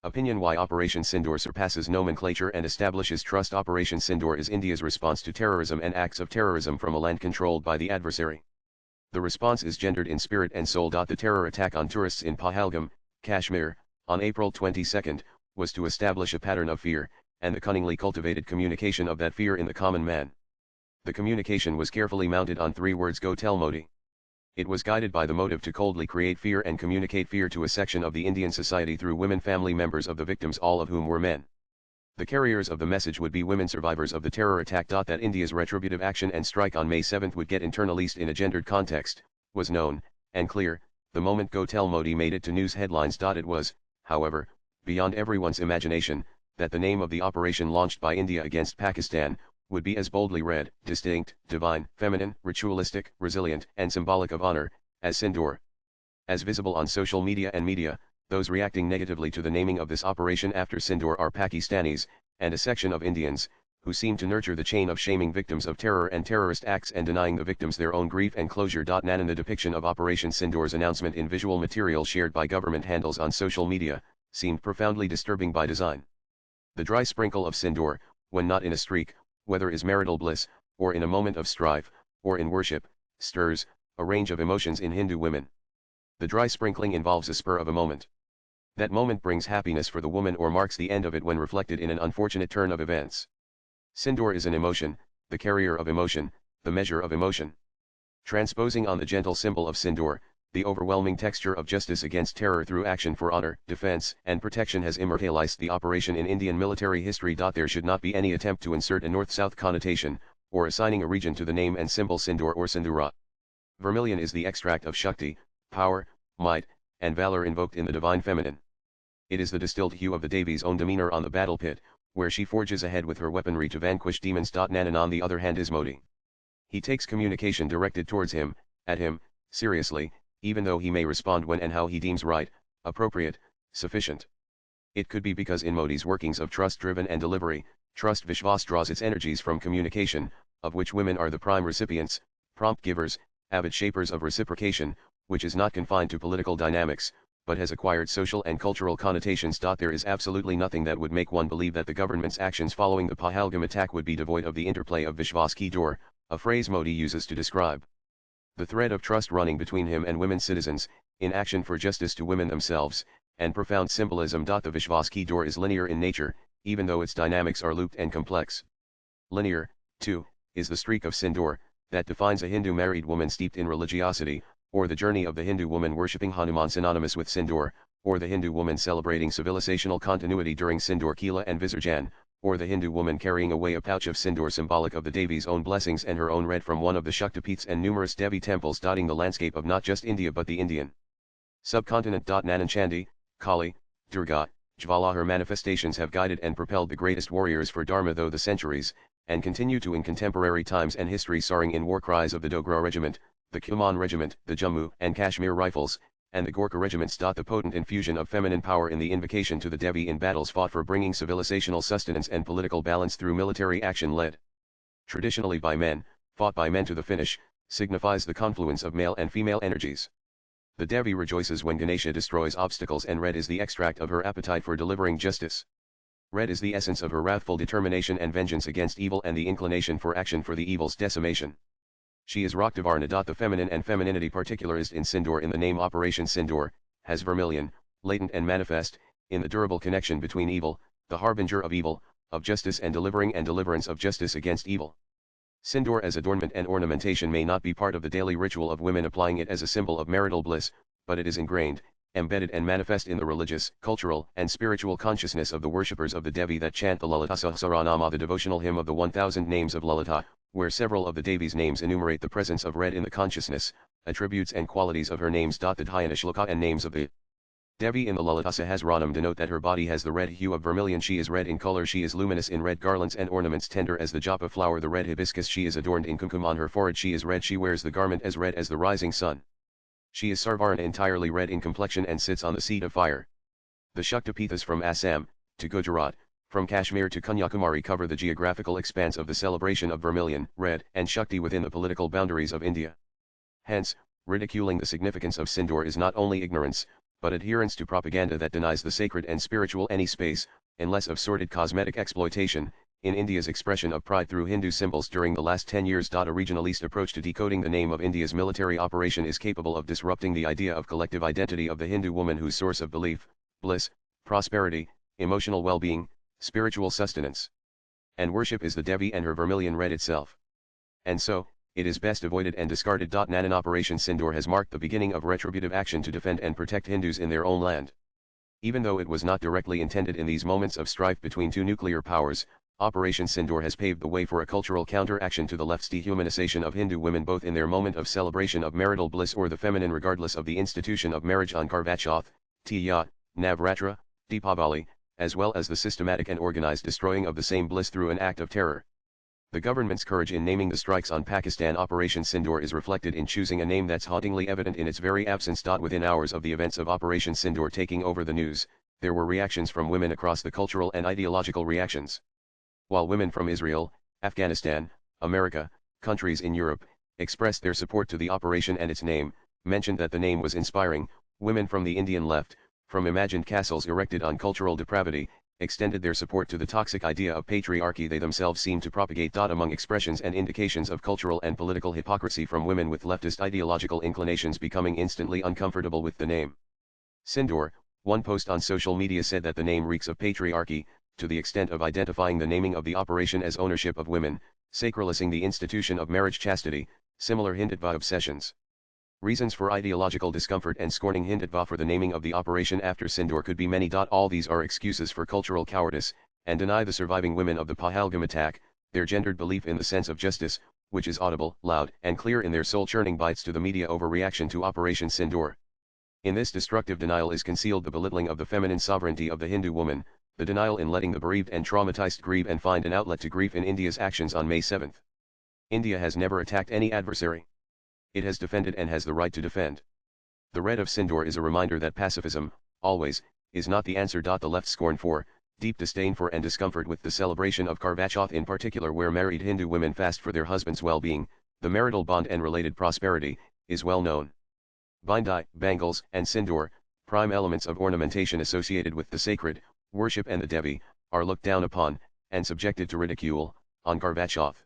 Opinion: why Operation Sindoor surpasses nomenclature and establishes trust. Operation Sindoor is India's response to terrorism and acts of terrorism from a land controlled by the adversary. The response is gendered in spirit and soul. The terror attack on tourists in Pahalgam, Kashmir, on April 22, was to establish a pattern of fear, and the cunningly cultivated communication of that fear in the common man. The communication was carefully mounted on 3 words: go tell Modi. It was guided by the motive to coldly create fear and communicate fear to a section of the Indian society through women, family members of the victims, all of whom were men. The carriers of the message would be women survivors of the terror attack. That India's retributive action and strike on May 7 would get internalized in a gendered context, was known, and clear, the moment Go Tell Modi made it to news headlines. It was, however, beyond everyone's imagination, that the name of the operation launched by India against Pakistan would be as boldly read, distinct, divine, feminine, ritualistic, resilient, and symbolic of honor, as Sindoor. As visible on social media and media, those reacting negatively to the naming of this operation after Sindoor are Pakistanis, and a section of Indians, who seem to nurture the chain of shaming victims of terror and terrorist acts and denying the victims their own grief and closure. Nanan: the depiction of Operation Sindoor's announcement in visual material shared by government handles on social media, seemed profoundly disturbing by design. The dry sprinkle of Sindoor, when not in a streak, whether is marital bliss, or in a moment of strife, or in worship, stirs a range of emotions in Hindu women. The dry sprinkling involves a spur of a moment. That moment brings happiness for the woman or marks the end of it when reflected in an unfortunate turn of events. Sindoor is an emotion, the carrier of emotion, the measure of emotion. Transposing on the gentle symbol of Sindoor, the overwhelming texture of justice against terror through action for honor, defense, and protection has immortalized the operation in Indian military history. There should not be any attempt to insert a north-south connotation, or assigning a region to the name and symbol Sindoor or Sindura. Vermilion is the extract of Shakti, power, might, and valor invoked in the divine feminine. It is the distilled hue of the Devi's own demeanor on the battle pit, where she forges ahead with her weaponry to vanquish demons. Nanan on the other hand is Modi. He takes communication directed towards him, at him, seriously, even though he may respond when and how he deems right, appropriate, sufficient. It could be because in Modi's workings of trust-driven and delivery, trust Vishwas draws its energies from communication, of which women are the prime recipients, prompt givers, avid shapers of reciprocation, which is not confined to political dynamics, but has acquired social and cultural connotations. There is absolutely nothing that would make one believe that the government's actions following the Pahalgam attack would be devoid of the interplay of Vishwas ki Door, a phrase Modi uses to describe the thread of trust running between him and women citizens, in action for justice to women themselves, and profound symbolism. The Vishwas ki Door is linear in nature, even though its dynamics are looped and complex. Linear, too, is the streak of Sindoor, that defines a Hindu married woman steeped in religiosity, or the journey of the Hindu woman worshipping Hanuman synonymous with Sindoor, or the Hindu woman celebrating civilizational continuity during Sindoor Kila and Visarjan, or the Hindu woman carrying away a pouch of Sindoor symbolic of the Devi's own blessings and her own red from one of the Shaktipeeths and numerous Devi temples dotting the landscape of not just India but the Indian subcontinent. Nanan Chandi, Kali, Durga, Jvala. Her manifestations have guided and propelled the greatest warriors for Dharma through the centuries, and continue to in contemporary times and history, soaring in war cries of the Dogra Regiment, the Kumaon Regiment, the Jammu and Kashmir Rifles, and the Gorkha Regiments. The potent infusion of feminine power in the invocation to the Devi in battles fought for bringing civilizational sustenance and political balance through military action led traditionally by men, fought by men to the finish, signifies the confluence of male and female energies. The Devi rejoices when Ganesha destroys obstacles, and red is the extract of her appetite for delivering justice. Red is the essence of her wrathful determination and vengeance against evil and the inclination for action for the evil's decimation. She is Raktavarna. The feminine and femininity particularized in Sindoor in the name Operation Sindoor, has vermilion, latent and manifest, in the durable connection between evil, the harbinger of evil, of justice and deliverance of justice against evil. Sindoor as adornment and ornamentation may not be part of the daily ritual of women applying it as a symbol of marital bliss, but it is ingrained, embedded and manifest in the religious, cultural, and spiritual consciousness of the worshippers of the Devi that chant the Lalita Sahasranama, the devotional hymn of the 1000 names of Lalita, where several of the Devi's names enumerate the presence of red in the consciousness, attributes and qualities of her names. The Dhyana Shloka and names of the Devi in the Lalita Sahasranam denote that her body has the red hue of vermilion. She is red in color, she is luminous in red garlands and ornaments, tender as the japa flower, the red hibiscus. She is adorned in kumkum on her forehead, she is red, she wears the garment as red as the rising sun. She is Sarvarna, entirely red in complexion, and sits on the seat of fire. The Shaktipeethas from Assam to Gujarat, from Kashmir to Kanyakumari cover the geographical expanse of the celebration of vermilion, red, and Shakti within the political boundaries of India. Hence, ridiculing the significance of Sindoor is not only ignorance, but adherence to propaganda that denies the sacred and spiritual any space, unless of sordid cosmetic exploitation, in India's expression of pride through Hindu symbols during the last 10 years. A regionalist approach to decoding the name of India's military operation is capable of disrupting the idea of collective identity of the Hindu woman whose source of belief, bliss, prosperity, emotional well-being, spiritual sustenance, and worship is the Devi and her vermilion red itself. And so, it is best avoided and discarded. Nanan Operation Sindoor has marked the beginning of retributive action to defend and protect Hindus in their own land. Even though it was not directly intended in these moments of strife between two nuclear powers, Operation Sindoor has paved the way for a cultural counter-action to the left's dehumanization of Hindu women both in their moment of celebration of marital bliss or the feminine regardless of the institution of marriage on Karvachoth, Tiya, Navratra, Deepavali, as well as the systematic and organized destroying of the same bliss through an act of terror. The government's courage in naming the strikes on Pakistan Operation Sindoor is reflected in choosing a name that's hauntingly evident in its very absence. Within hours of the events of Operation Sindoor taking over the news, there were reactions from women across the cultural and ideological reactions. While women from Israel, Afghanistan, America, countries in Europe, expressed their support to the operation and its name, mentioned that the name was inspiring, women from the Indian left, from imagined castles erected on cultural depravity, extended their support to the toxic idea of patriarchy they themselves seem to propagate. Among expressions and indications of cultural and political hypocrisy from women with leftist ideological inclinations becoming instantly uncomfortable with the name Sindoor, one post on social media said that the name reeks of patriarchy, to the extent of identifying the naming of the operation as ownership of women, sacralizing the institution of marriage chastity, similar Hindutva obsessions. Reasons for ideological discomfort and scorning Hindutva for the naming of the operation after Sindoor could be many. All these are excuses for cultural cowardice, and deny the surviving women of the Pahalgam attack, their gendered belief in the sense of justice, which is audible, loud, and clear in their soul-churning bites to the media overreaction to Operation Sindoor. In this destructive denial is concealed the belittling of the feminine sovereignty of the Hindu woman, the denial in letting the bereaved and traumatized grieve and find an outlet to grief in India's actions on May 7. India has never attacked any adversary. It has defended and has the right to defend. The red of Sindoor is a reminder that pacifism, always, is not the answer. The left's scorn for, deep disdain for and discomfort with the celebration of Karvachoth in particular where married Hindu women fast for their husband's well-being, the marital bond and related prosperity, is well known. Bindi, bangles, and Sindoor, prime elements of ornamentation associated with the sacred, worship and the Devi, are looked down upon, and subjected to ridicule, on Karvachoth.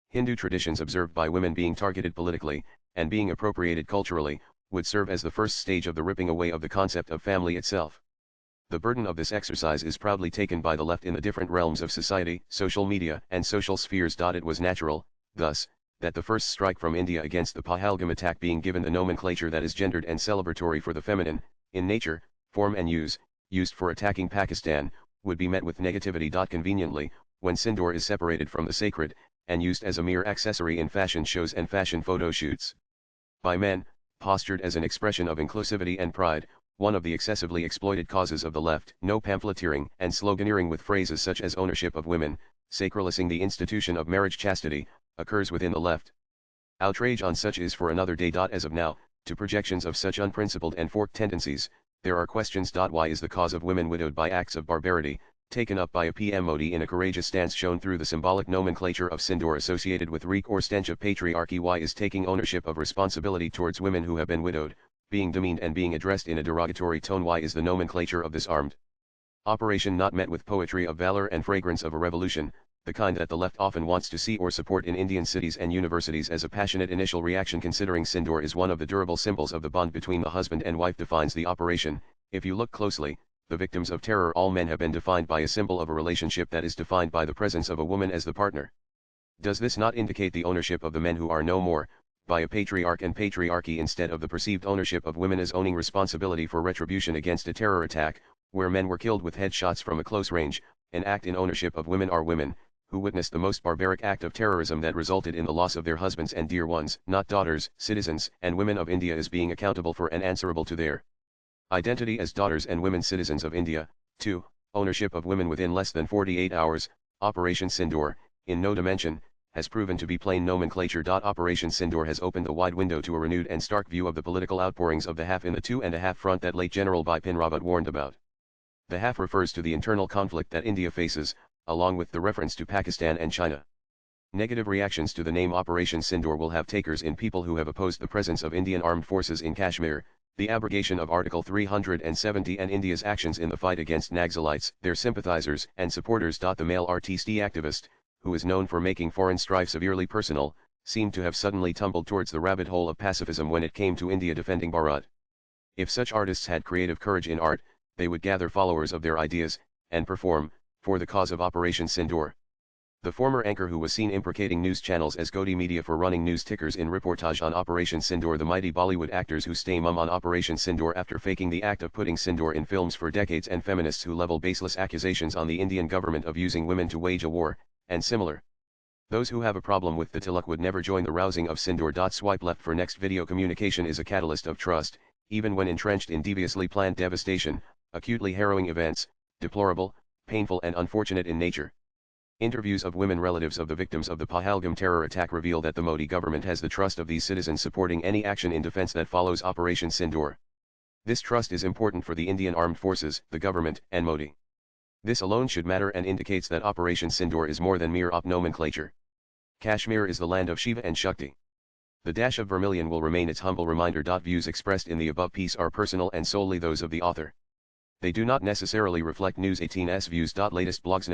Hindu traditions observed by women being targeted politically, and being appropriated culturally, would serve as the first stage of the ripping away of the concept of family itself. The burden of this exercise is proudly taken by the left in the different realms of society, social media, and social spheres. It was natural, thus, that the first strike from India against the Pahalgam attack being given the nomenclature that is gendered and celebratory for the feminine, in nature, form and use, used for attacking Pakistan, would be met with negativity. Conveniently, when Sindoor is separated from the sacred, and used as a mere accessory in fashion shows and fashion photo shoots by men, postured as an expression of inclusivity and pride, one of the excessively exploited causes of the left, no pamphleteering and sloganeering with phrases such as ownership of women, sacralizing the institution of marriage chastity, occurs within the left. Outrage on such is for another day. As of now, to projections of such unprincipled and forked tendencies, there are questions. Why is the cause of women widowed by acts of barbarity, taken up by a PM Modi in a courageous stance shown through the symbolic nomenclature of Sindoor associated with reek or stench of patriarchy? Why is taking ownership of responsibility towards women who have been widowed, being demeaned and being addressed in a derogatory tone? Why is the nomenclature of this armed operation not met with poetry of valor and fragrance of a revolution, the kind that the left often wants to see or support in Indian cities and universities as a passionate initial reaction? Considering Sindoor is one of the durable symbols of the bond between the husband and wife defines the operation, if you look closely, the victims of terror all men have been defined by a symbol of a relationship that is defined by the presence of a woman as the partner. Does this not indicate the ownership of the men who are no more, by a patriarch and patriarchy instead of the perceived ownership of women as owning responsibility for retribution against a terror attack, where men were killed with headshots from a close range? An act in ownership of women are women, who witnessed the most barbaric act of terrorism that resulted in the loss of their husbands and dear ones, not daughters, citizens, and women of India as being accountable for and answerable to their identity as daughters and women citizens of India. 2. Ownership of women within less than 48 hours, Operation Sindoor, in no dimension, has proven to be plain nomenclature. Operation Sindoor has opened a wide window to a renewed and stark view of the political outpourings of the half in the 2.5 front that late General Bipin Rawat warned about. The half refers to the internal conflict that India faces, along with the reference to Pakistan and China. Negative reactions to the name Operation Sindoor will have takers in people who have opposed the presence of Indian armed forces in Kashmir, The abrogation of Article 370 and India's actions in the fight against Naxalites, their sympathizers and supporters. The male artiste activist, who is known for making foreign strife severely personal, seemed to have suddenly tumbled towards the rabbit hole of pacifism when it came to India defending Bharat. If such artists had creative courage in art, they would gather followers of their ideas, and perform, for the cause of Operation Sindoor. The former anchor who was seen imprecating news channels as Gaudy Media for running news tickers in reportage on Operation Sindoor. The mighty Bollywood actors who stay mum on Operation Sindoor after faking the act of putting Sindoor in films for decades, and feminists who level baseless accusations on the Indian government of using women to wage a war, and similar. Those who have a problem with the tilak would never join the rousing of Sindoor. Swipe left for next video. Communication is a catalyst of trust, even when entrenched in deviously planned devastation, acutely harrowing events, deplorable, painful and unfortunate in nature. Interviews of women relatives of the victims of the Pahalgam terror attack reveal that the Modi government has the trust of these citizens supporting any action in defense that follows Operation Sindoor. This trust is important for the Indian Armed Forces, the government, and Modi. This alone should matter and indicates that Operation Sindoor is more than mere nomenclature. Kashmir is the land of Shiva and Shakti. The dash of vermilion will remain its humble reminder. Views expressed in the above piece are personal and solely those of the author. They do not necessarily reflect News 18's views. Latest blogs.